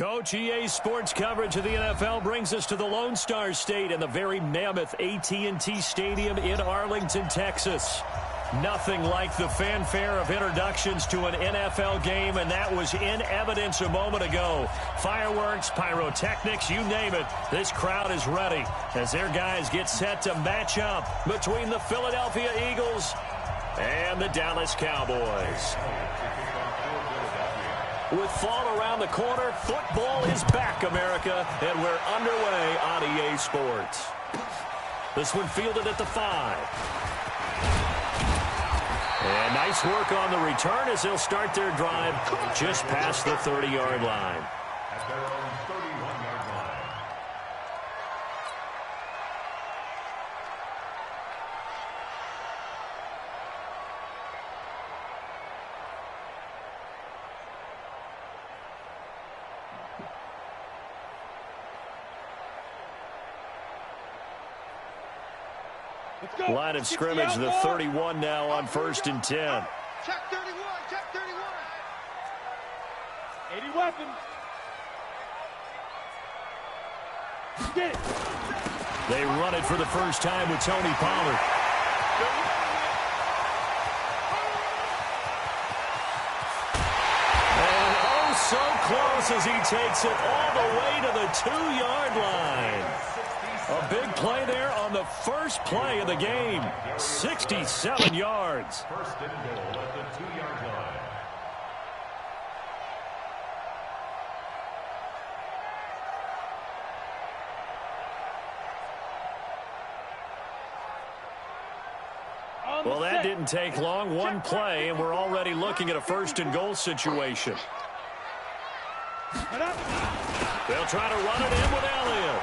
Coach, EA Sports coverage of the NFL brings us to the Lone Star State and the very mammoth AT&T Stadium in Arlington, Texas. Nothing like the fanfare of introductions to an NFL game, and that was in evidence a moment ago. Fireworks, pyrotechnics, you name it. This crowd is ready as their guys get set to match up between the Philadelphia Eagles and the Dallas Cowboys. With fall around the corner, football is back, America, and we're underway on EA Sports. This one fielded at the 5. And nice work on the return as they'll start their drive just past the 30-yard line. At their own 31-yard line. Line of scrimmage, the 31 now on 1st and 10. Check 31, check 31. 80 weapons. Get it. They run it for the first time with Tony Pollard. And oh, so close as he takes it all the way to the 2-yard line. A big play there on the first play of the game. 67 yards. First and goal at the 2-yard line. Well, that didn't take long. One play, and we're already looking at a 1st and goal situation. They'll try to run it in with Elliott.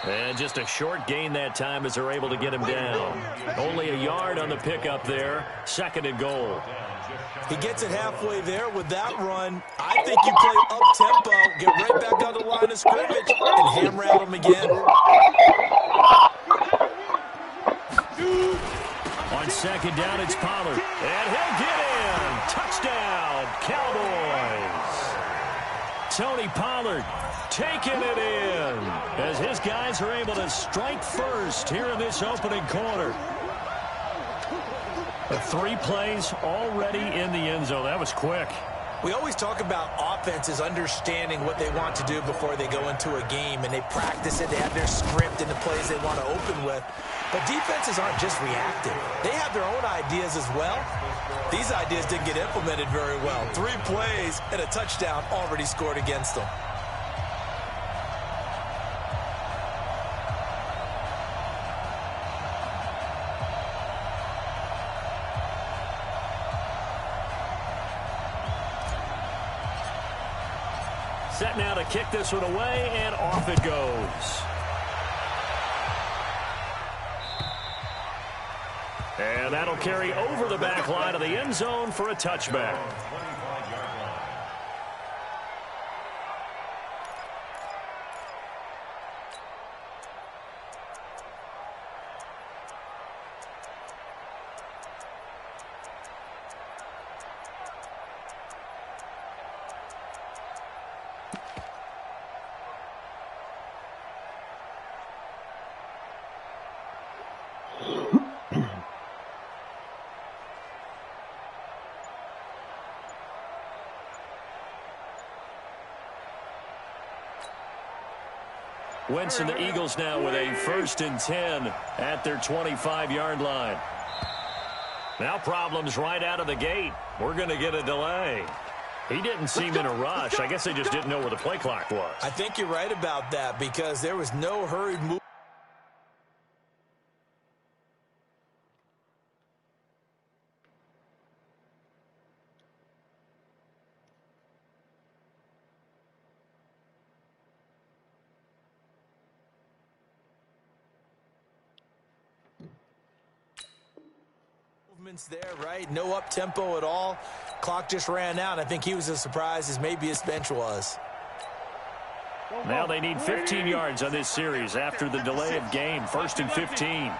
And just a short gain that time as they're able to get him down. Only a yard on the pickup there. 2nd and goal. He gets it halfway there with that run. I think you play up-tempo, get right back on the line of scrimmage, and hammer at him again. On 2nd down, it's Pollard. And he'll get in. Touchdown, Cowboys. Tony Pollard taking it in as his guys are able to strike first here in this opening quarter. 3 plays already in the end zone. That was quick. We always talk about offenses understanding what they want to do before they go into a game, and they practice it. They have their script and the plays they want to open with. But defenses aren't just reactive. They have their own ideas as well. These ideas didn't get implemented very well. 3 plays and a touchdown already scored against them. Set now to kick this one away, and off it goes. And that'll carry over the back line of the end zone for a touchback. Wentz and the Eagles now with a 1st and 10 at their 25-yard line. Now problems right out of the gate. We're going to get a delay. He didn't seem in a rush. I guess they just didn't know where the play clock was. I think you're right about that because there was no hurried move. There, right? No up-tempo at all. Clock just ran out. I think he was as surprised as maybe his bench was. Now they need 15 yards on this series after the delay of game. 1st and 15.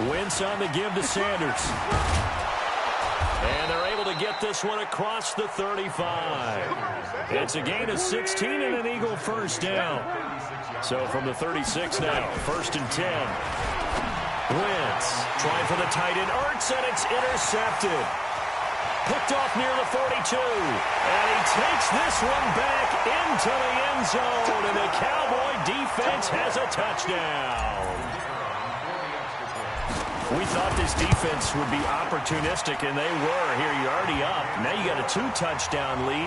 Wentz on the give to Sanders. And they're able to get this one across the 35. It's a gain of 16 and an Eagle first down. So from the 36 now, 1st and 10. Wentz trying for the tight end. Ertz, and it's intercepted. Picked off near the 42. And he takes this one back into the end zone. And the Cowboy defense has a touchdown. We thought this defense would be opportunistic, and they were. Here, you're already up. Now you got a 2-touchdown lead.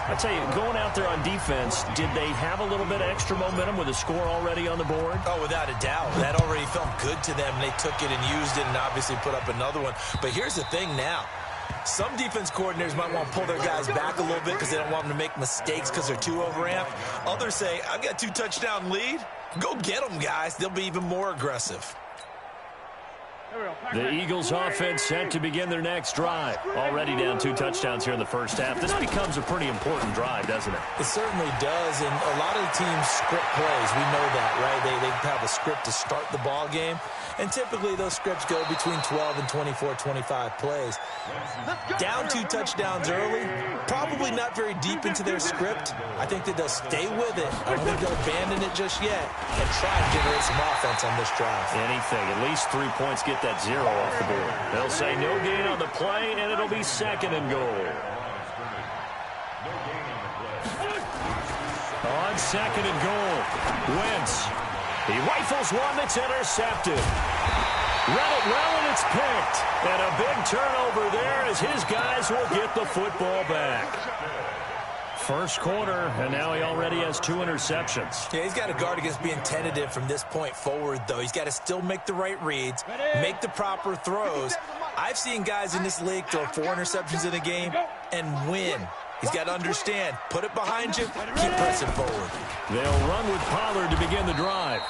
I tell you, going out there on defense, did they have a little bit of extra momentum with a score already on the board? Oh, without a doubt. That already felt good to them. They took it and used it and obviously put up another one. But here's the thing now. Some defense coordinators might want to pull their guys back a little bit because they don't want them to make mistakes because they're too overamped. Others say, I've got a 2-touchdown lead. Go get them, guys. They'll be even more aggressive. The Eagles offense set to begin their next drive. Already down 2 touchdowns here in the first half. This becomes a pretty important drive, doesn't it? It certainly does, and a lot of the teams script plays. We know that, right? They have a script to start the ball game, and typically those scripts go between 12 and 24, 25 plays. Down 2 touchdowns early, probably not very deep into their script. I think that they'll stay with it. I don't think they'll abandon it just yet and try to generate some offense on this drive. Anything. At least 3 points, get that 0 off the board. They'll say no gain on the play, and it'll be 2nd and goal. On 2nd and goal, Wentz. He rifles one that's intercepted. Read it well, and it's picked. And a big turnover there as his guys will get the football back. First quarter, and now he already has 2 interceptions. Yeah, he's got to guard against being tentative from this point forward, though. He's got to still make the right reads, make the proper throws. I've seen guys in this league throw 4 interceptions in a game and win. He's got to understand, put it behind you, keep pressing forward. They'll run with Pollard to begin the drive.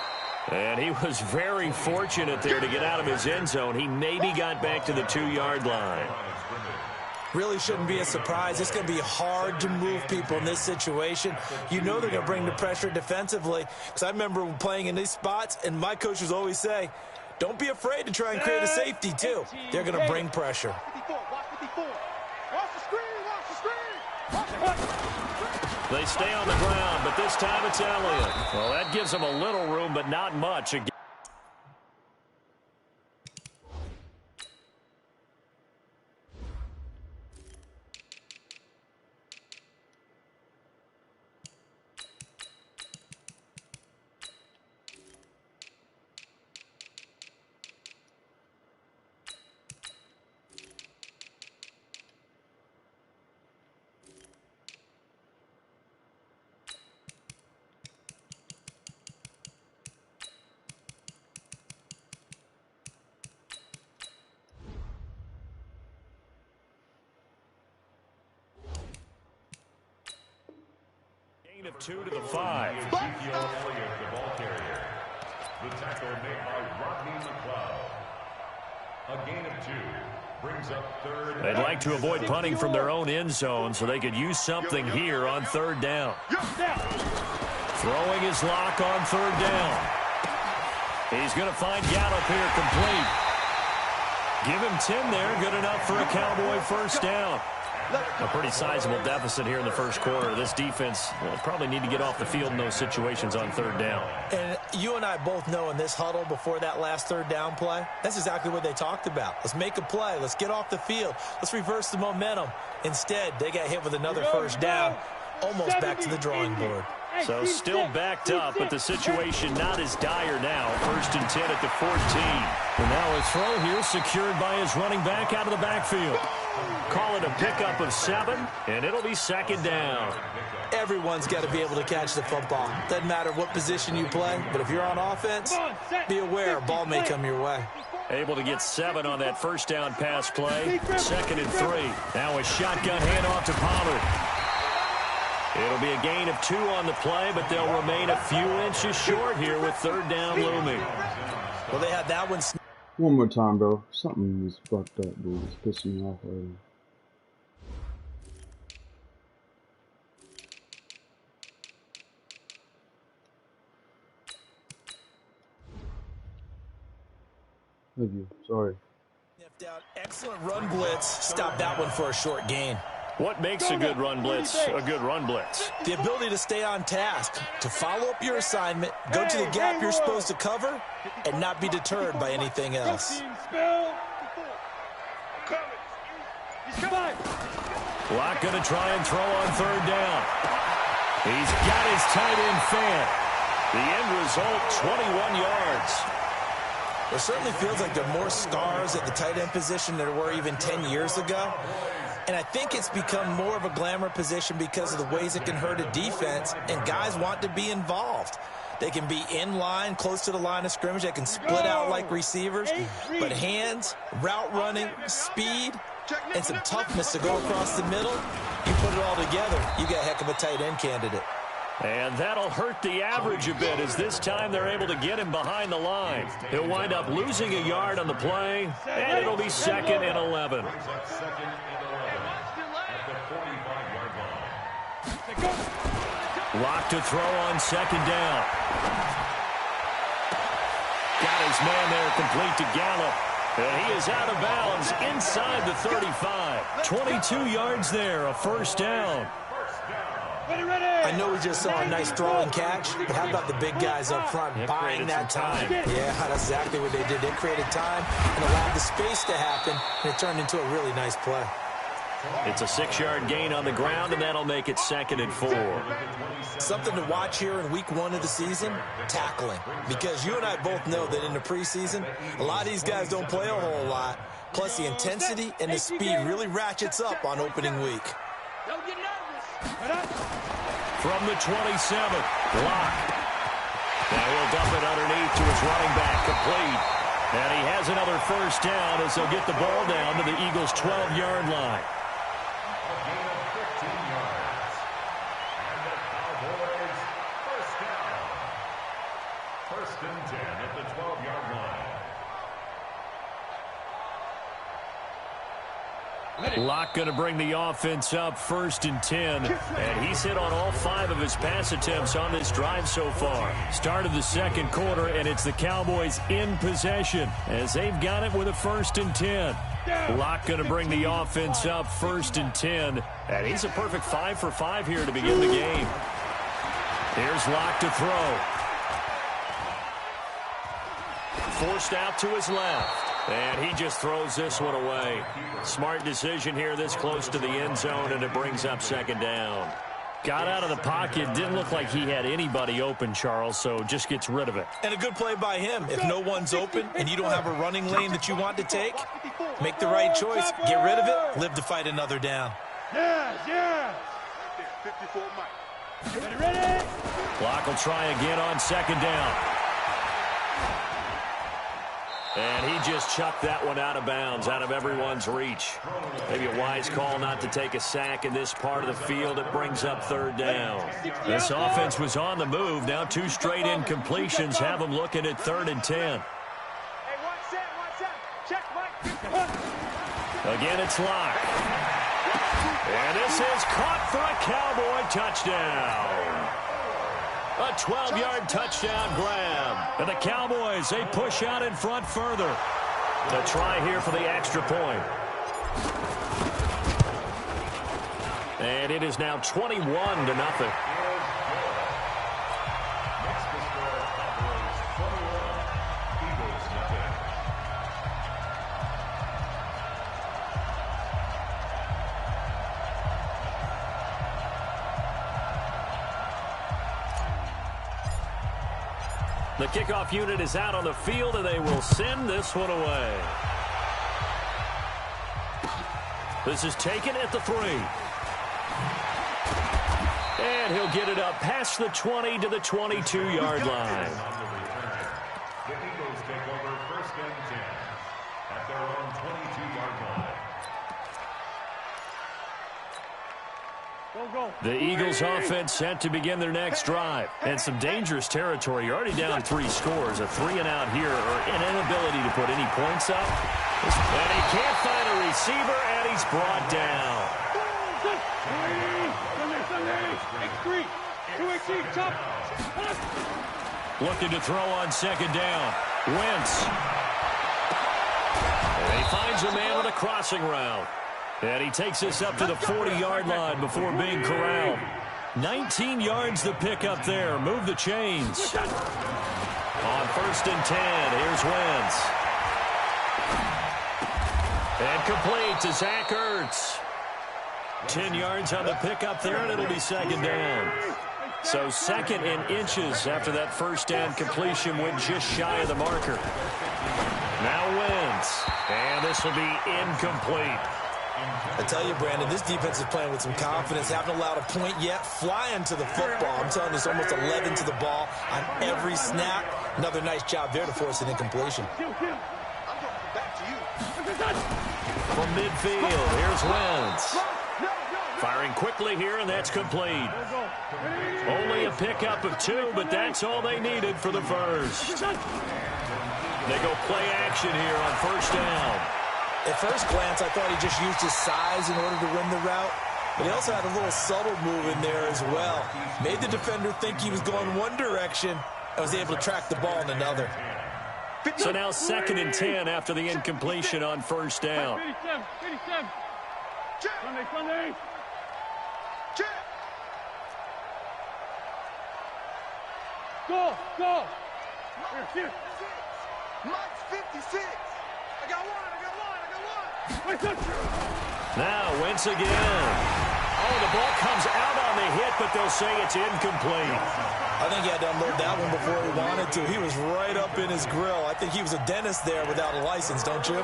And he was very fortunate there to get out of his end zone. He maybe got back to the 2-yard line. Really shouldn't be a surprise. It's going to be hard to move people in this situation. You know they're going to bring the pressure defensively. Because I remember playing in these spots, and my coaches always say, don't be afraid to try and create a safety, too. They're going to bring pressure. They stay on the ground, but this time it's Elliott. Well, that gives them a little room, but not much. Of 2 to the 5. Ezekiel Elliott, the ball carrier. The tackle made by Rodney McLeod. A gain of 2 brings up 3rd. They'd like to avoid punting from their own end zone so they could use something here on 3rd down. Throwing his lock on 3rd down. He's going to find Gallup here complete. Give him 10 there. Good enough for a Cowboy first down. A pretty sizable deficit here in the first quarter. This defense will probably need to get off the field in those situations on 3rd down. And you and I both know in this huddle before that last 3rd down play, that's exactly what they talked about. Let's make a play. Let's get off the field. Let's reverse the momentum. Instead, they got hit with another first down, almost back to the drawing board. So still backed up, but the situation not as dire now. 1st and 10 at the 14. And now a throw here secured by his running back out of the backfield. Call it a pickup of 7, and it'll be 2nd down. Everyone's got to be able to catch the football. Doesn't matter what position you play, but if you're on offense, be aware a ball may come your way. Able to get 7 on that first down pass play. 2nd and 3. Now a shotgun handoff to Pollard. It'll be a gain of 2 on the play, but they'll remain a few inches short here with 3rd down looming. Well, they had that one. One more time, bro. Something is fucked up, dude. It's pissing me off already. Thank you. Sorry. left out. Excellent run blitz. Stop that one for a short gain. What makes a good run blitz a good run blitz? The ability to stay on task, to follow up your assignment, go to the gap you're supposed to cover, and not be deterred by anything else. Locke going to try and throw on third down. He's got his tight end fan. The end result, 21 yards. It certainly feels like there are more scars at the tight end position than there were even 10 years ago. And I think it's become more of a glamour position because of the ways it can hurt a defense, and guys want to be involved. They can be in line, close to the line of scrimmage. They can split out like receivers. But hands, route running, speed, and some toughness to go across the middle, you put it all together, you got a heck of a tight end candidate. And that'll hurt the average a bit as this time they're able to get him behind the line. He'll wind up losing a yard on the play, and it'll be 2nd and 11. Locke to throw on 2nd down. Got his man there complete to Gallup. And he is out of bounds inside the 35. 22 yards there, a first down. I know we just saw a nice throw and catch, but how about the big guys up front buying that time? Yeah, that's exactly what they did. They created time and allowed the space to happen, and it turned into a really nice play. It's a 6-yard gain on the ground, and that'll make it 2nd and 4. Something to watch here in week 1 of the season, tackling. Because you and I both know that in the preseason, a lot of these guys don't play a whole lot. Plus, the intensity and the speed really ratchets up on opening week. From the 27th, Locke. Now he'll dump it underneath to his running back, complete. And he has another first down as they'll get the ball down to the Eagles' 12-yard line. A gain of 15 yards. And the Cowboys first down. 1st and 10 at the 12-yard line. Locke going to bring the offense up 1st and 10. And he's hit on all 5 of his pass attempts on this drive so far. Start of the 2nd quarter, and it's the Cowboys in possession as they've got it with a 1st and 10. Locke going to bring the offense up 1st and 10. And he's a perfect 5 for 5 here to begin the game. Here's Locke to throw. Forced out to his left. And he just throws this one away. Smart decision here this close to the end zone, and it brings up 2nd down. Got out of the pocket. Didn't look like he had anybody open, Charles, so just gets rid of it. And a good play by him. If no one's open and you don't have a running lane that you want to take, make the right choice. Get rid of it. Live to fight another down. Yes. 54 Mike. Ready? Locke will try again on 2nd down. And he just chucked that one out of bounds, out of everyone's reach. Maybe a wise call not to take a sack in this part of the field. It brings up 3rd down. This offense was on the move. Now 2 straight incompletions have them looking at 3rd and 10. Hey, one set. Check, Mike. Again, it's Locke. And this is caught for a Cowboy touchdown. A 12-yard touchdown grab. And the Cowboys, they push out in front further. To try here for the extra point. And it is now 21-0. The kickoff unit is out on the field, and they will send this one away. This is taken at the 3. And he'll get it up past the 20 to the 22-yard line. The Eagles take over 1st and 10 at their own 22-yard line. The Eagles offense set to begin their next drive. And some dangerous territory. You're already down 3 scores. A 3-and-out here, or an inability to put any points up. And he can't find a receiver, and he's brought down. Looking to throw on 2nd down. Wentz. And he finds a man with a crossing route. And he takes this up to the 40-yard line before being corralled. 19 yards to pick up there. Move the chains. On 1st and 10, here's Wentz. And complete to Zach Ertz. 10 yards on the pickup there, and it'll be 2nd down. So 2nd and inches after that first down completion, went just shy of the marker. Now Wentz. And this will be incomplete. I tell you, Brandon, this defense is playing with some confidence. Haven't allowed a point yet. Flying to the football. I'm telling you, it's almost 11 to the ball on every snap. Another nice job there to force an incompletion. From midfield, here's Wentz. Firing quickly here, and that's complete. Only a pickup of 2, but that's all they needed for the first. They go play action here on 1st down. At first glance, I thought he just used his size in order to win the route, but he also had a little subtle move in there as well. Made the defender think he was going one direction and was able to track the ball in another. So now 2nd and 10 after the incompletion on 1st down. Sunday. Go. Here. Mike's 56. I got one. Now Wentz again. Oh, the ball comes out on the hit, but they'll say it's incomplete. I think he had to unload that one before he wanted to. He was right up in his grill. I think he was a dentist there without a license, don't you?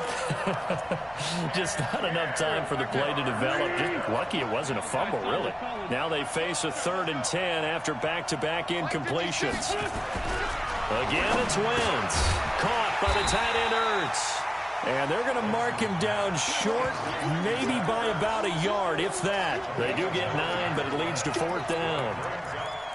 Just not enough time for the play to develop. Just lucky it wasn't a fumble, really. Now they face a 3rd and 10 after back-to-back incompletions. Again, it's Wentz. Caught by the tight end Ertz. And they're going to mark him down short, maybe by about a yard, if that. They do get 9, but it leads to 4th down.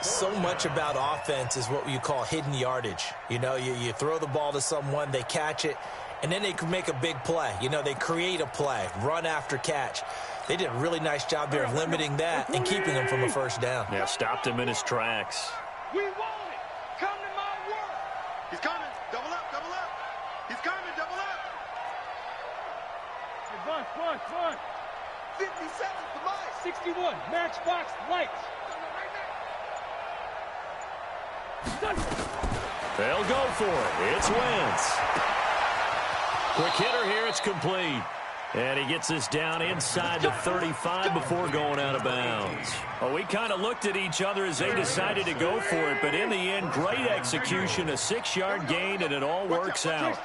So much about offense is what you call hidden yardage. You know, you throw the ball to someone, they catch it, and then they can make a big play. You know, they create a play, run after catch. They did a really nice job there of limiting that and keeping him from a 1st down. Yeah, stopped him in his tracks. We want it. Come to my work. He's coming. Double up. He's coming. Double up. Bunch. 57 to Mike. 61. Matchbox lights. They'll go for it. It's Wentz. Quick hitter here. It's complete. And he gets this down inside the 35 before going out of bounds. Well, we kind of looked at each other as they decided to go for it, but in the end, great execution, a 6-yard gain, and it all works out.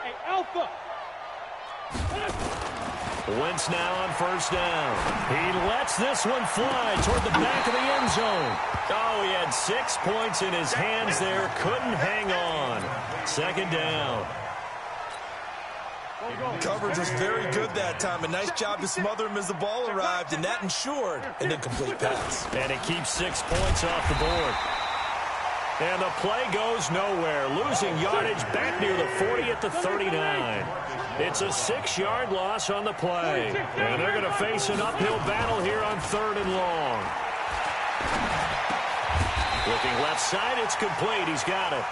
Hey, Alpha. Wentz now on 1st down. He lets this one fly toward the back of the end zone. Oh, he had 6 points in his hands there. Couldn't hang on. 2nd down. Coverage was very good that time. A nice job to smother him as the ball arrived, and that ensured an incomplete pass. And it keeps 6 points off the board. And the play goes nowhere. Losing yardage back near the 40 at the 39. It's a 6-yard loss on the play. And they're going to face an uphill battle here on 3rd and long. Looking left side, it's complete. He's got it.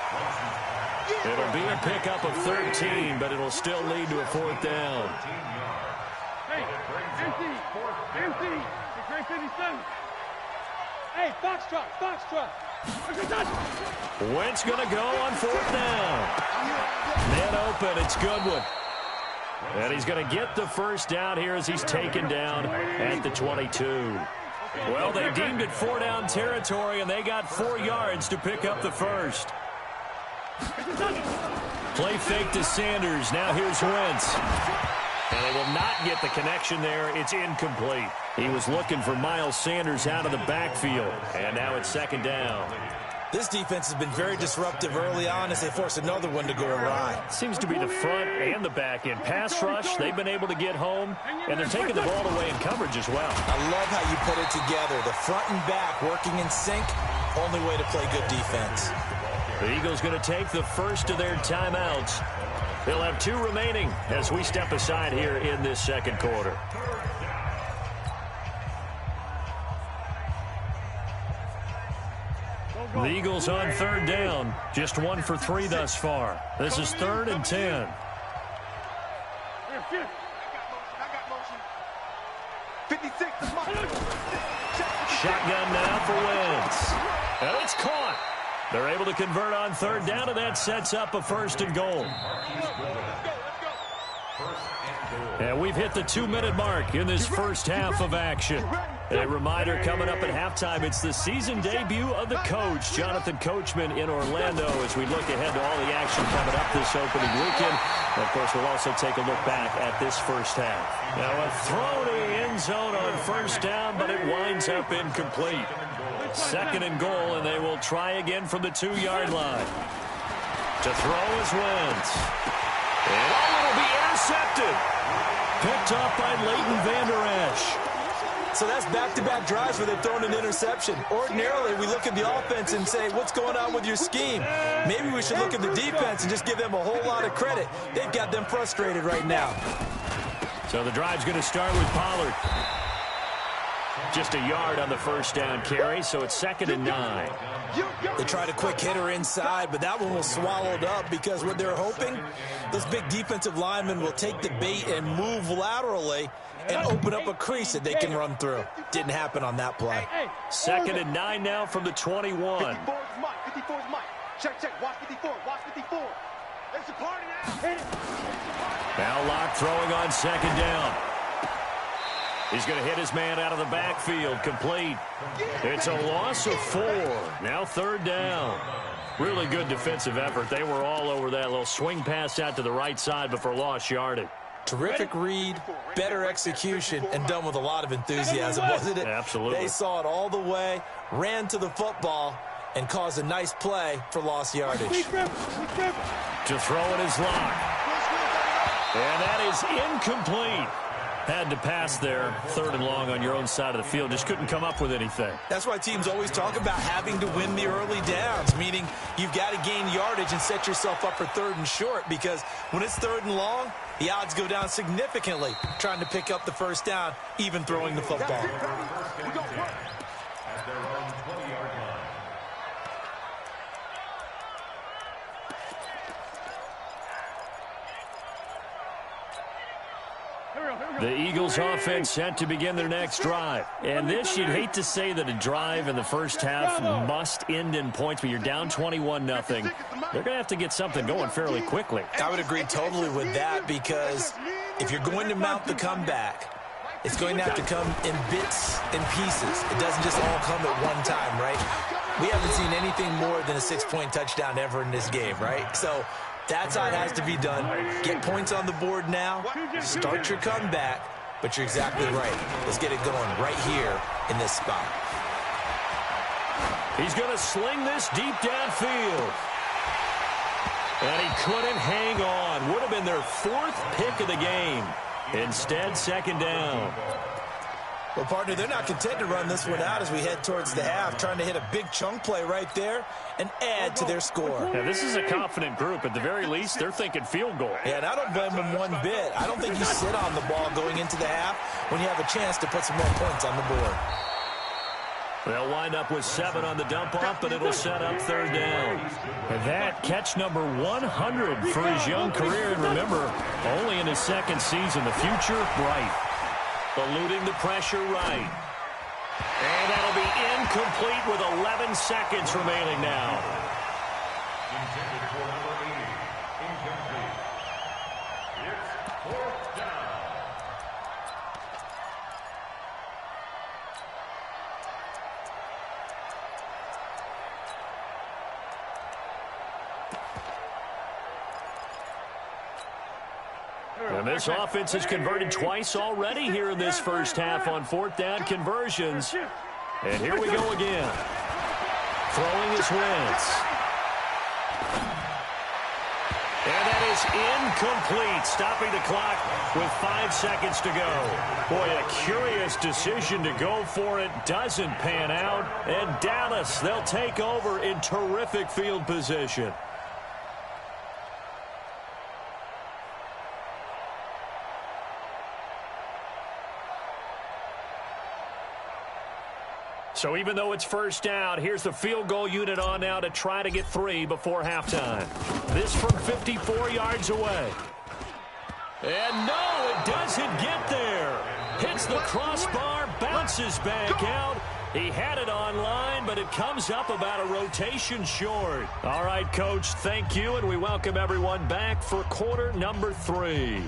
It'll be a pickup of 13, but it'll still lead to a 4th down. Hey, empty. It's 57. Hey, Foxtrot. Wentz going to go on 4th down. Man open, it's Goodwin. And he's going to get the 1st down here as he's taken down at the 22. Well, they deemed it 4-down territory, and they got 4 yards to pick up the 1st. Play fake to Sanders. Now here's Wentz. And they will not get the connection there. It's incomplete. He was looking for Miles Sanders out of the backfield. And now it's 2nd down. This defense has been very disruptive early on as they force another one to go awry. Seems to be the front and the back end. Pass rush, they've been able to get home, and they're taking the ball away in coverage as well. I love how you put it together. The front and back working in sync, only way to play good defense. The Eagles going to take the first of their timeouts. They'll have 2 remaining as we step aside here in this 2nd quarter. The Eagles on third down. Just 1 for 3 thus far. This is 3rd and 10. I got motion. 56. Shotgun now for Wentz. And it's caught. They're able to convert on third down, and that sets up a 1st and goal. And we've hit the 2-minute mark in this first half of action. A reminder coming up at halftime, it's the season debut of the coach, Jonathan Coachman, in Orlando, as we look ahead to all the action coming up this opening weekend. And of course, we'll also take a look back at this first half. Now, a throw to the end zone on first down, but it winds up incomplete. 2nd and goal, and they will try again from the 2-yard line. To throw is Wentz. And it'll be intercepted. Picked up by Leighton Vander Esch. So that's back-to-back drives where they've thrown an interception. Ordinarily, we look at the offense and say, what's going on with your scheme? Maybe we should look at the defense and just give them a whole lot of credit. They've got them frustrated right now. So the drive's going to start with Pollard. Just a yard on the first down carry, so it's 2nd and 9. They tried a quick hitter inside, but that one was swallowed up because what they're hoping, those big defensive linemen will take the bait and move laterally and open up a crease that they can run through. Didn't happen on that play. 2nd and 9 now from the 21. 54 is Mike. 54 is Mike. Check. Watch 54. Watch 54. It's a party now. Now Locke throwing on 2nd down. He's going to hit his man out of the backfield. Complete. It's a loss of 4. Now 3rd down. Really good defensive effort. They were all over that little swing pass out to the right side, but for lost yardage. Terrific read, better execution, and done with a lot of enthusiasm, wasn't it? Absolutely. They saw it all the way, ran to the football, and caused a nice play for lost yardage. To throw it is Locke. And that is incomplete. Had to pass there, 3rd and long on your own side of the field. Just couldn't come up with anything. That's why teams always talk about having to win the early downs, meaning you've got to gain yardage and set yourself up for 3rd and short, because when it's 3rd and long, the odds go down significantly trying to pick up the first down, even throwing the football. The Eagles offense set to begin their next drive. And this, you'd hate to say that a drive in the first half must end in points, but you're down 21-0. They're going to have to get something going fairly quickly. I would agree totally with that, because if you're going to mount the comeback, it's going to have to come in bits and pieces. It doesn't just all come at one time, right? We haven't seen anything more than a 6-point touchdown ever in this game, right? So that's how it has to be done. Get points on the board now. Start your comeback. But you're exactly right. Let's get it going right here in this spot. He's going to sling this deep downfield. And he couldn't hang on. Would have been their 4th pick of the game. Instead, 2nd down. Well, partner, they're not content to run this one out as we head towards the half, trying to hit a big chunk play right there and add to their score. Yeah, this is a confident group. At the very least, they're thinking field goal. Yeah, and I don't blame them one bit. I don't think you sit on the ball going into the half when you have a chance to put some more points on the board. They'll wind up with 7 on the dump-off, but it'll set up 3rd down. And that catch number 100 for his young career. And remember, only in his 2nd season, the future bright. Eluding the pressure right. And that'll be incomplete with 11 seconds remaining now. Intended for number 80. Incomplete. It's 4th down. And this offense has converted twice already here in this first half on 4th down conversions. And here we go again. Throwing is Wentz. And that is incomplete, stopping the clock with 5 seconds to go. Boy, a curious decision to go for it. Doesn't pan out. And Dallas, they'll take over in terrific field position. So even though it's first down, here's the field goal unit on now to try to get 3 before halftime. This from 54 yards away. And no, it doesn't get there. Hits the crossbar, bounces back out. He had it online, but it comes up about a rotation short. All right, Coach, thank you, and we welcome everyone back for quarter number 3.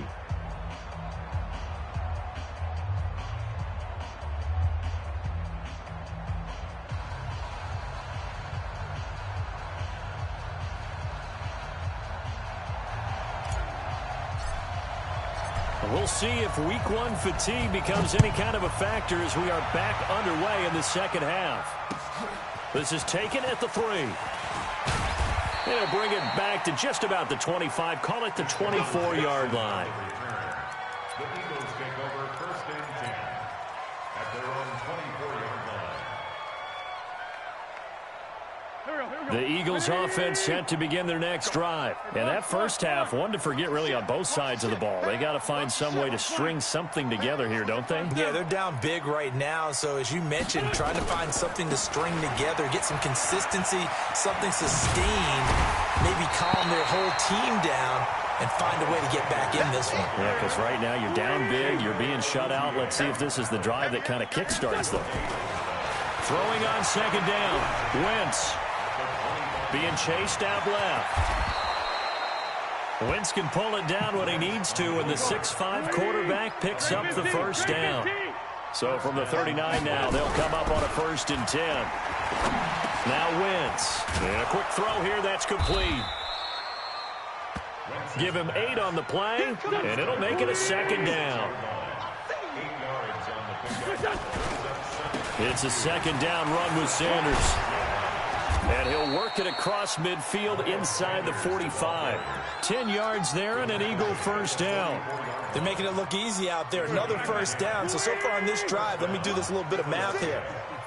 We'll see if week 1 fatigue becomes any kind of a factor as we are back underway in the second half. This is taken at the 3. They'll bring it back to just about the 25, call it the 24-yard line. The Eagles take over first and 10 at their own 24-yard line. The Eagles offense set to begin their next drive. And that first half, one to forget really on both sides of the ball. They got to find some way to string something together here, don't they? Yeah, they're down big right now. So as you mentioned, trying to find something to string together, get some consistency, something sustained, maybe calm their whole team down and find a way to get back in this one. Yeah, because right now you're down big, you're being shut out. Let's see if this is the drive that kind of kickstarts them. Throwing on second down, Wentz. Being chased out left. Wentz can pull it down when he needs to, and the 6'5" quarterback picks up the first down. So from the 39 now, they'll come up on a 1st and 10. Now Wentz. And a quick throw here, that's complete. Give him 8 on the play, and it'll make it a 2nd down. It's a 2nd down run with Sanders. And he'll work it across midfield inside the 45. 10 yards there and an Eagle first down. They're making it look easy out there. Another first down. So far on this drive, let me do this little bit of math here.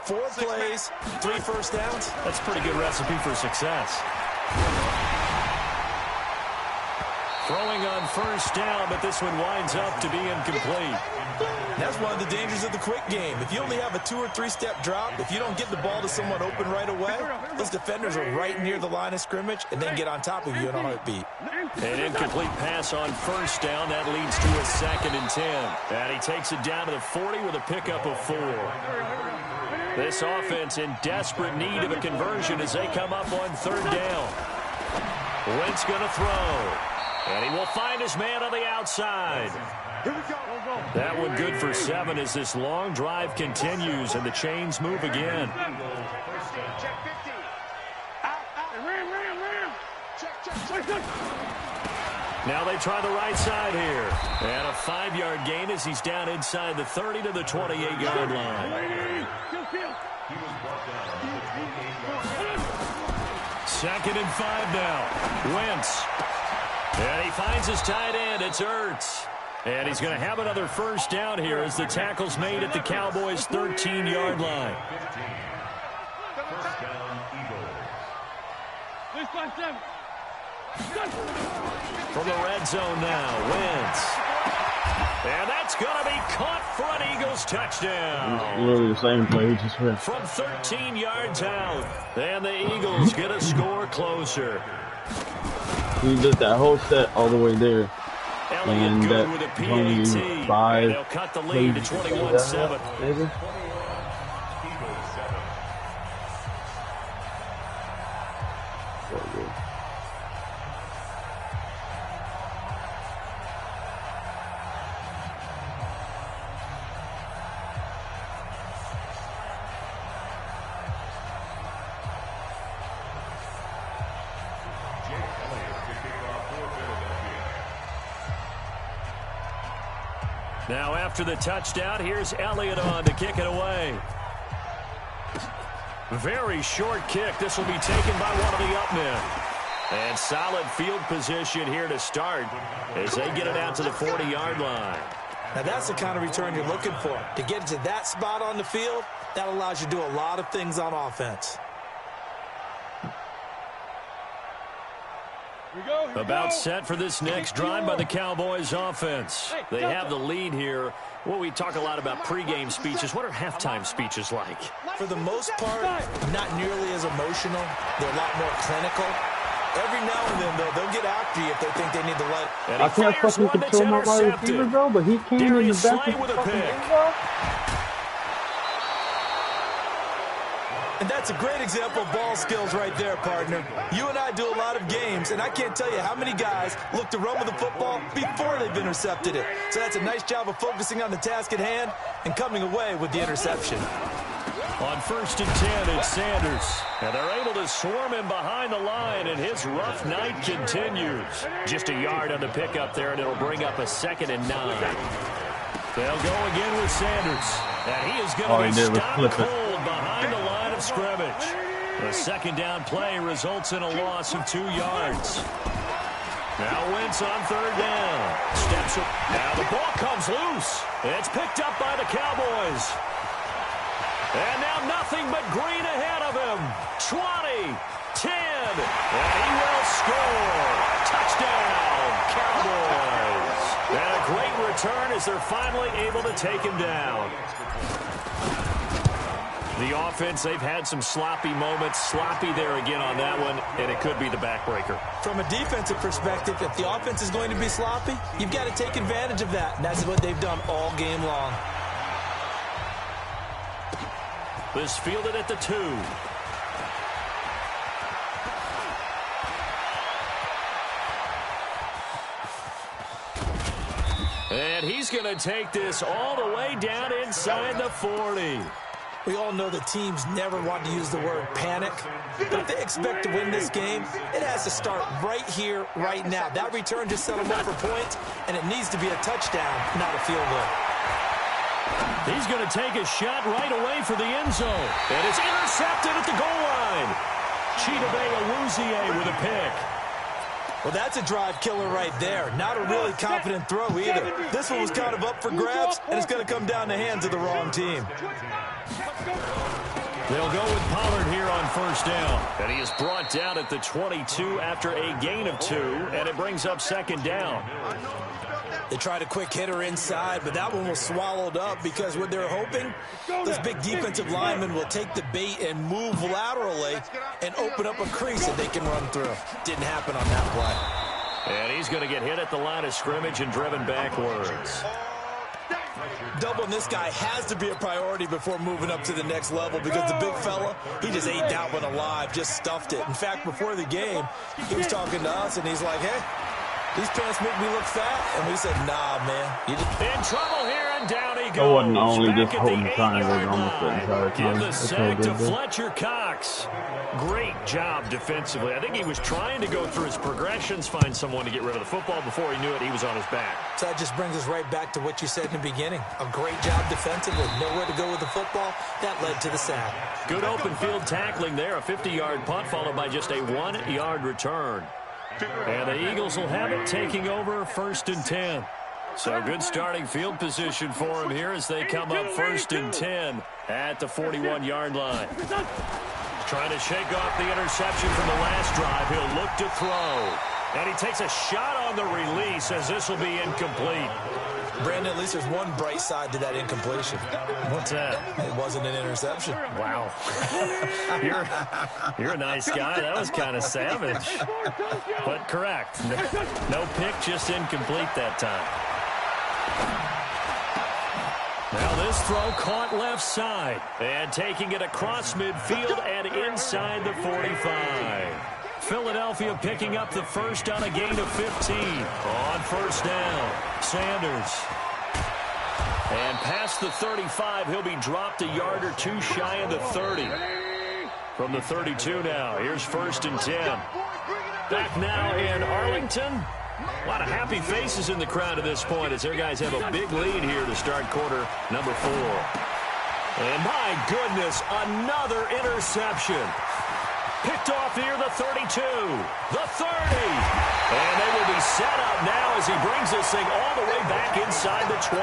4 plays, 3 first downs. That's a pretty good recipe for success. Throwing on first down, but this one winds up to be incomplete. That's one of the dangers of the quick game. If you only have a 2- or 3-step drop, if you don't get the ball to someone open right away, those defenders are right near the line of scrimmage and then get on top of you in a heartbeat. An incomplete pass on first down. That leads to a 2nd and 10. And he takes it down to the 40 with a pickup of 4. This offense in desperate need of a conversion as they come up on 3rd down. Wentz going to throw. And he will find his man on the outside. That one good for 7 as this long drive continues and the chains move again. Now they try the right side here. And a 5-yard gain as he's down inside the 30 to the 28-yard line. 2nd and 5 now. Wentz. And he finds his tight end. It's Ertz. And he's going to have another first down here as the tackle's made at the Cowboys' 13-yard line. First down, Eagles. From the red zone now, Wentz. And that's going to be caught for an Eagles touchdown. Literally the same play, just ran. From 13 yards out. And the Eagles get a score closer. He did that whole set all the way there. And that with a only PAT. 5 And they'll cut the lead to 21-7. Maybe? Now after the touchdown, here's Elliott on to kick it away. Very short kick. This will be taken by one of the up men. And solid field position here to start as they get it out to the 40-yard line. Now that's the kind of return you're looking for. To get to that spot on the field, that allows you to do a lot of things on offense. About set for this next drive by the Cowboys offense. They have the lead here. Well, we talk a lot about pregame speeches. What are halftime speeches like? For the most part, not nearly as emotional. They're a lot more clinical. Every now and then, though, they'll get after you if they think they need to let. I can't fucking control my wide receiver, bro, but he came in the back with a pick. And that's a great example of ball skills right there, partner. You and I do a lot of games, and I can't tell you how many guys look to run with the football before they've intercepted it. So that's a nice job of focusing on the task at hand and coming away with the interception. On 1st and 10, it's Sanders. And they're able to swarm him behind the line, and his rough night continues. Just a yard on the pickup there, and it'll bring up a 2nd and 9. They'll go again with Sanders. And he is going to be stopped cold behind the line of scrimmage. The 2nd down play results in a loss of 2 yards. Now Wentz on 3rd down. Steps up. Now the ball comes loose. It's picked up by the Cowboys. And now nothing but green ahead of him. 20, 10, and he will score. Touchdown, Cowboys. And a great return as they're finally able to take him down. The offense, they've had some sloppy moments. Sloppy there again on that one, and it could be the backbreaker. From a defensive perspective, if the offense is going to be sloppy, you've got to take advantage of that. And that's what they've done all game long. This fielded at the 2. And he's going to take this all the way down inside the 40. We all know the teams never want to use the word panic, but if they expect to win this game, it has to start right here, right now. That return just set them up for points, and it needs to be a touchdown, not a field goal. He's going to take a shot right away for the end zone. And it's intercepted at the goal line. Chidobe Awuzie with a pick. Well, that's a drive killer right there. Not a really confident throw either. This one was kind of up for grabs, and it's going to come down the hands of the wrong team. They'll go with Pollard here on 1st down. And he is brought down at the 22 after a gain of 2, and it brings up 2nd down. They tried a quick hitter inside, but that one was swallowed up because what they're hoping, those big defensive linemen will take the bait and move laterally and open up a crease that they can run through. Didn't happen on that play. And he's going to get hit at the line of scrimmage and driven backwards. Doubling this guy has to be a priority before moving up to the next level because the big fella, he just ate that one alive, just stuffed it. In fact, before the game, he was talking to us, and he's like, hey, these pants make me look fat. And we said, nah, man. In trouble here, and down he goes. I wasn't only just holding the triangle almost the entire time. Give the sack to Fletcher Cox. Great job defensively. I think he was trying to go through his progressions, find someone to get rid of the football. Before he knew it, he was on his back. So that just brings us right back to what you said in the beginning. A great job defensively. Nowhere to go with the football. That led to the sack. Good open field tackling there. A 50-yard punt followed by just a 1-yard return. And the Eagles will have it, taking over 1st and 10. So good starting field position for him here as they come up 1st and 10 at the 41-yard line. Trying to shake off the interception from the last drive. He'll look to throw. And he takes a shot on the release as this will be incomplete. Brandon, at least there's one bright side to that incompletion. What's that? It wasn't an interception. Wow. You're a nice guy. That was kind of savage. But correct. No pick, just incomplete that time. Now this throw caught left side. And taking it across midfield and inside the 45. Philadelphia picking up the first on a gain of 15. On 1st down, Sanders. And past the 35, he'll be dropped a yard or 2 shy of the 30. From the 32 now, here's 1st and 10. Back now in Arlington. A lot of happy faces in the crowd at this point as their guys have a big lead here to start quarter number 4. And my goodness, another interception. Picked off near the 32, the 30. And they will be set up now as he brings this thing all the way back inside the 20.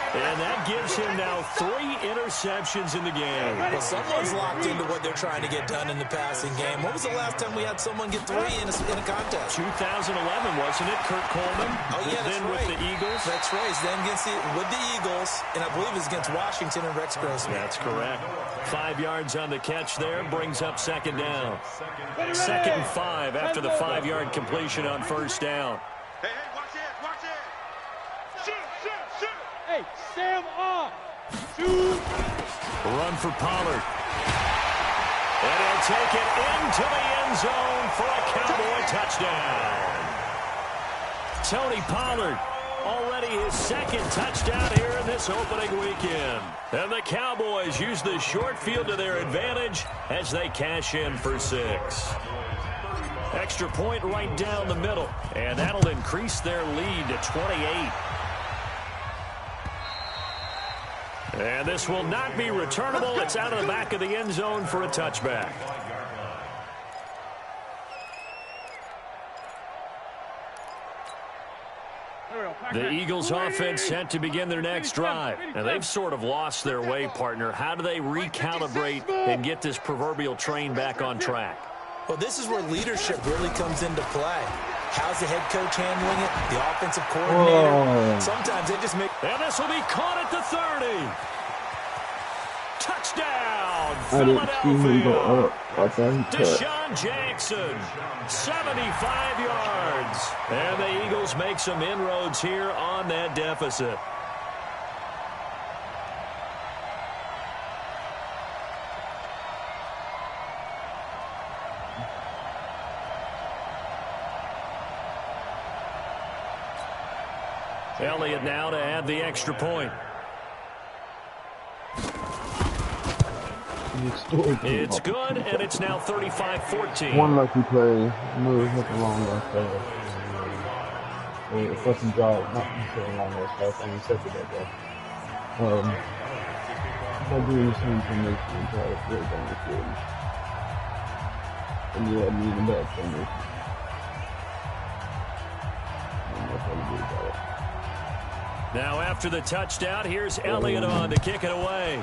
And that gives him now 3 interceptions in the game. Well, someone's locked into what they're trying to get done in the passing game. When was the last time we had someone get 3 in a contest? 2011, wasn't it? Kurt Coleman. Oh, yeah, that's then right. with the Eagles. That's right. Then with the Eagles, and I believe it's against Washington and Rex Grossman. That's correct. 5 yards on the catch there. Brings up second down. 2nd and 5 after the 5-yard completion on first down. Hey, watch it, watch it. Shoot. Hey, Sam on. Shoot. Run for Pollard. And he'll take it into the end zone for a Cowboy touchdown. Tony Pollard, already his 2nd touchdown here in this opening weekend. And the Cowboys use the short field to their advantage as they cash in for 6. Extra point right down the middle, and that'll increase their lead to 28. And this will not be returnable. It's out of the back of the end zone for a touchback. The Eagles offense set to begin their next drive. And they've sort of lost their way, partner. How do they recalibrate and get this proverbial train back on track? Well, this is where leadership really comes into play. How's the head coach handling it? The offensive coordinator? Whoa. Sometimes they just make... And this will be caught at the 30. Touchdown, I didn't see him go Philadelphia. up. I thought he cut. Deshaun Jackson, 75 yards. And the Eagles make some inroads here on that deficit. Elliott now to add the extra point. It's good, and it's now 35-14. One lucky play, move hit the long left pass. Or fucking drive, not necessarily long left pass, I mean, such a bad guy. By doing the same thing makes me try to throw down the field. And yeah, me and the back fingers. I don't know if I can do about it. Now after the touchdown, here's Elliott on to kick it away.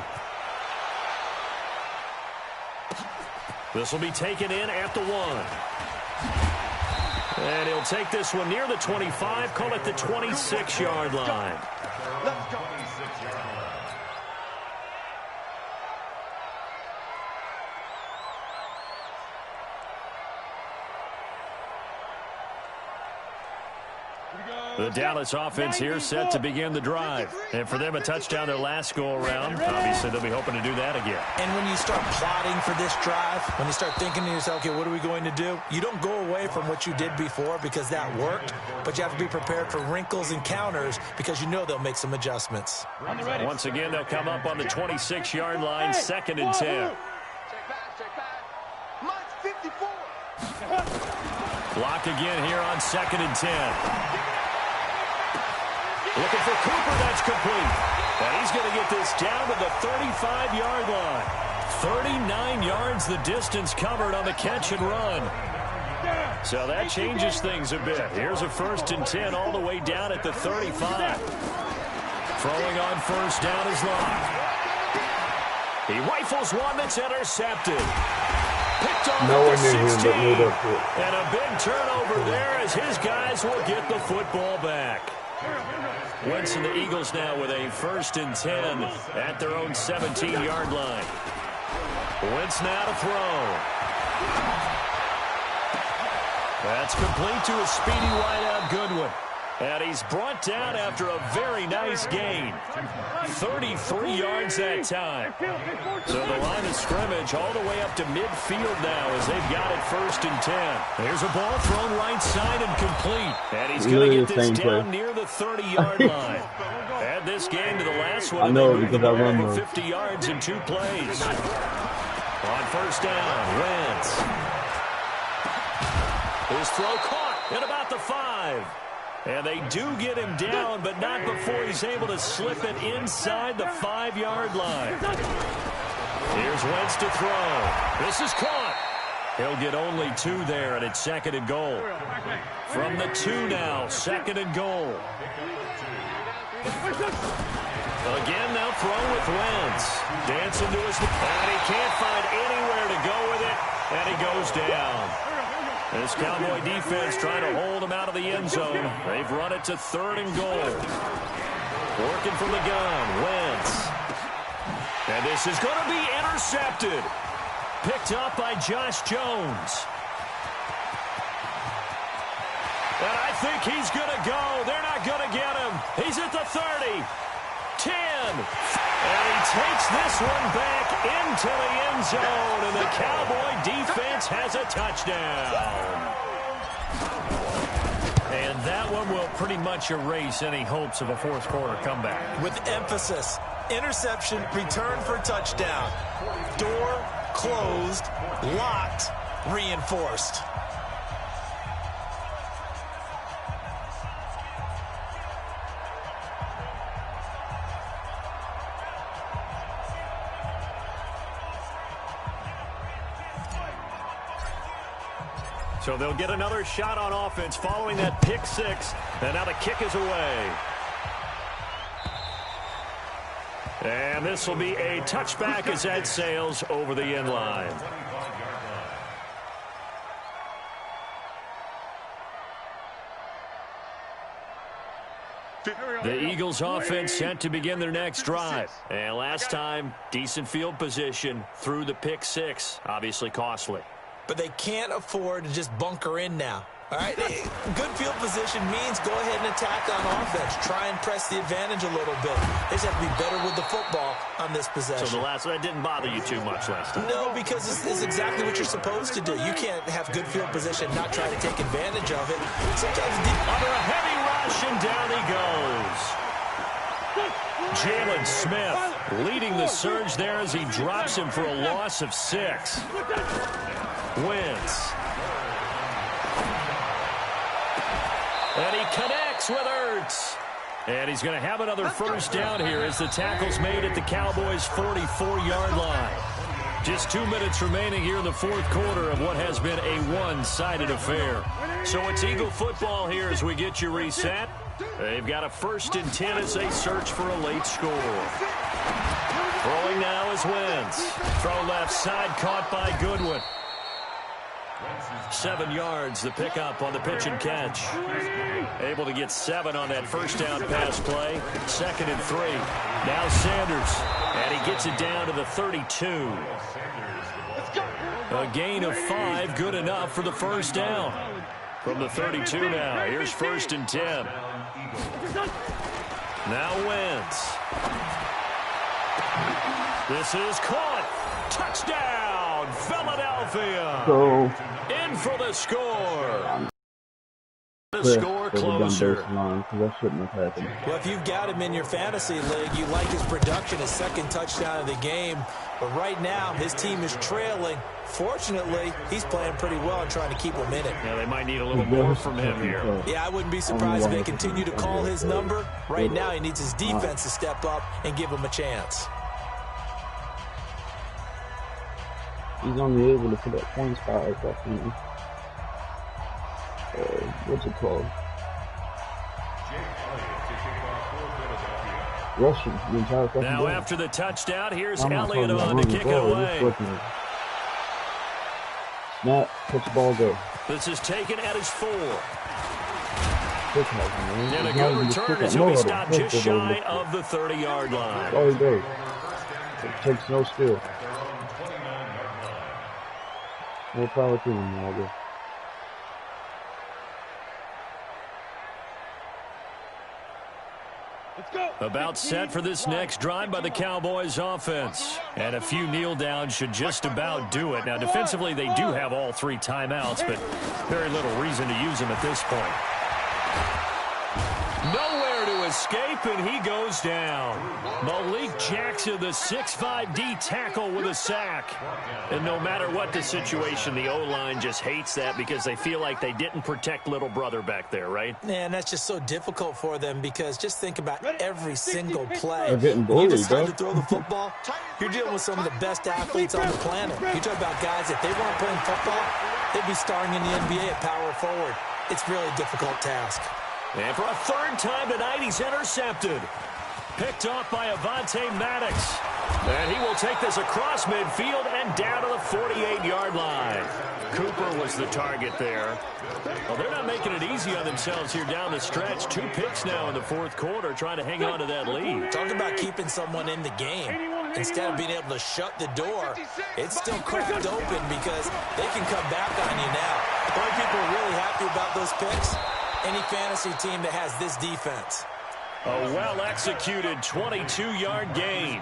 This will be taken in at the 1. And he'll take this one near the 25, call it the 26-yard line. Let's go. The Dallas offense here set to begin the drive. And for them, a touchdown their last go-around. Obviously, they'll be hoping to do that again. And when you start plotting for this drive, when you start thinking to yourself, okay, what are we going to do? You don't go away from what you did before because that worked, but you have to be prepared for wrinkles and counters because you know they'll make some adjustments. Once again, they'll come up on the 26-yard line, 2nd and 10. Check back. Mike's 54. Block again here on 2nd and 10. Looking for Cooper, that's complete. And he's going to get this down to the 35-yard line. 39 yards the distance covered on the catch and run. So that changes things a bit. Here's a 1st and 10 all the way down at the 35. Throwing on first down is Locke. He rifles one that's intercepted. Picked off at the 16. And a big turnover there as his guys will get the football back. Wentz and the Eagles now with a 1st and 10 at their own 17-yard line. Wentz now to throw. That's complete to a speedy wideout Goodwin. And he's brought down after a very nice gain. 33 yards that time. So the line of scrimmage all the way up to midfield now as they've got it 1st and 10. Here's a ball thrown right side and complete. And he's going to get this down near the 30-yard line. Add this game to the last one. I know because I run over those. 50 yards in 2 plays. On first down, Wentz. His throw caught at about the 5. And they do get him down, but not before he's able to slip it inside the 5-yard line. Here's Wentz to throw. This is caught. He'll get only 2 there, and it's 2nd and goal. From the 2 now, 2nd and goal. Again, now throw with Wentz. Dancing to his... And he can't find anywhere to go with it. And he goes down. This Cowboy defense trying to hold him out of the end zone. They've run it to 3rd and goal. Working from the gun. Wentz. And this is going to be intercepted. Picked up by Josh Jones. And I think he's going to go. They're not going to get him. He's at the 30. 10. And he takes this one back into the end zone. And the Cowboy defense has a touchdown. And that one will pretty much erase any hopes of a fourth quarter comeback. With emphasis, interception, return for touchdown. Door closed, locked, reinforced. So they'll get another shot on offense following that pick six. And now the kick is away. And this will be a touchback as that sails over the end line. The Eagles offense set to begin their next drive. And last time, decent field position through the pick six. Obviously costly. But they can't afford to just bunker in now. All right, good field position means go ahead and attack on offense. Try and press the advantage a little bit. They just have to be better with the football on this possession. So the last one didn't bother you too much last time? No, because it's exactly what you're supposed to do. You can't have good field position, not try to take advantage of it. Sometimes under a heavy rush, and down he goes. Jalen Smith leading the surge there as he drops him for a loss of 6. Wentz. And he connects with Ertz. And he's going to have another first down here as the tackle's made at the Cowboys' 44-yard line. Just 2 minutes remaining here in the fourth quarter of what has been a one-sided affair. So it's Eagle football here as we get you reset. They've got a 1st and 10 as they search for a late score. Throwing now is Wentz. Throw left side caught by Goodwin. 7 yards, the pickup on the pitch and catch. Able to get 7 on that first down pass play. 2nd and 3. Now Sanders. And he gets it down to the 32. A gain of 5, good enough for the first down. From the 32 now. Here's 1st and 10. Now Wentz. This is caught. Touchdown, Philadelphia. So, in for the score. The Cliff, score closer. That shouldn't have happened. Well, if you've got him in your fantasy league, you like his production, his 2nd touchdown of the game. But right now, his team is trailing. Fortunately, he's playing pretty well and trying to keep him in it. Yeah, they might need a little more from him here. Yeah, I wouldn't be surprised if they continue to call his number. Right now, he needs his defense to step up and give him a chance. He's only able to put up points by like that. What's it called? Rushing the entire fucking Now game. after the touchdown, here's I'm not Elliott talking on about to kick it ball, away. Snap, catch the ball, go. This is taken at his 4. And a good return as he'll be stopped just shy of the 30-yard line. Oh, he goes. It takes no skill. More power to him, Margo. About set for this next drive by the Cowboys offense. And a few kneel downs should just about do it. Now, defensively, they do have all 3 timeouts, but very little reason to use them at this point. Nowhere to escape, and he goes down. Malik Jackson, the 6'5" D tackle with a sack. And no matter what the situation, the O-line just hates that because they feel like they didn't protect little brother back there, right? Man, that's just so difficult for them because just think about every single play. They're getting bullied, you decide bro. to throw the football, you're dealing with some of the best athletes on the planet. You talk about guys, if they weren't playing football, they'd be starring in the NBA at power forward. It's really a difficult task. And for a 3rd time tonight, he's intercepted. Picked off by Avonte Maddox. And he will take this across midfield and down to the 48-yard line. Cooper was the target there. Well, they're not making it easy on themselves here down the stretch. 2 picks now in the fourth quarter, trying to hang on to that lead. Talk about keeping someone in the game. Instead of being able to shut the door, it's still cracked open because they can come back on you now. Boy, people are really happy about those picks. Any fantasy team that has this defense. A well-executed 22-yard gain.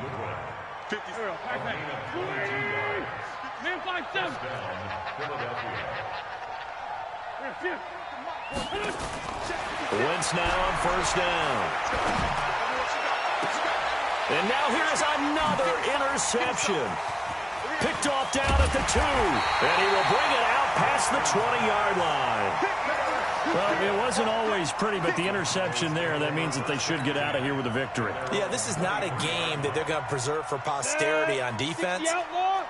Wentz now on first down. And now here is another interception. Picked off down at the 2. And he will bring it out past the 20-yard line. Well, it wasn't always pretty, but the interception there, that means that they should get out of here with a victory. Yeah, this is not a game that they're going to preserve for posterity on defense,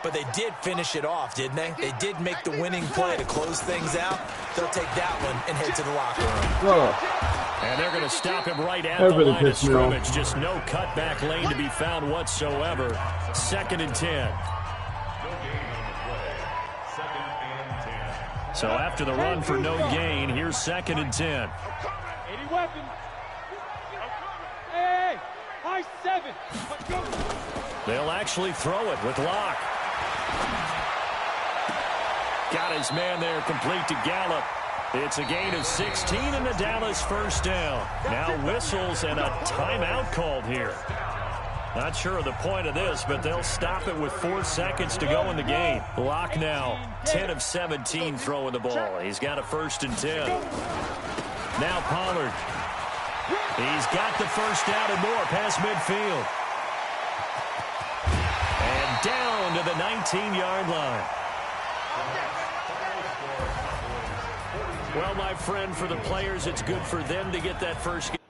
but they did finish it off, didn't they? They did make the winning play to close things out. They'll take that one and head to the locker room. And they're going to stop him right at the line of scrimmage. Just no cutback lane to be found whatsoever. 2nd and 10. So after the run for no gain, here's 2nd and 10. 80 weapons. Hey, high 7. Let's go. They'll actually throw it with Locke. Got his man there, complete to Gallup. It's a gain of 16 and the Dallas first down. Now whistles and a timeout called here. Not sure of the point of this, but they'll stop it with 4 seconds to go in the game. Locke now 10 of 17 throwing the ball. He's got a 1st and 10. Now Pollard. He's got the first down and more past midfield. And down to the 19-yard line. Well, my friend, for the players, it's good for them to get that first game.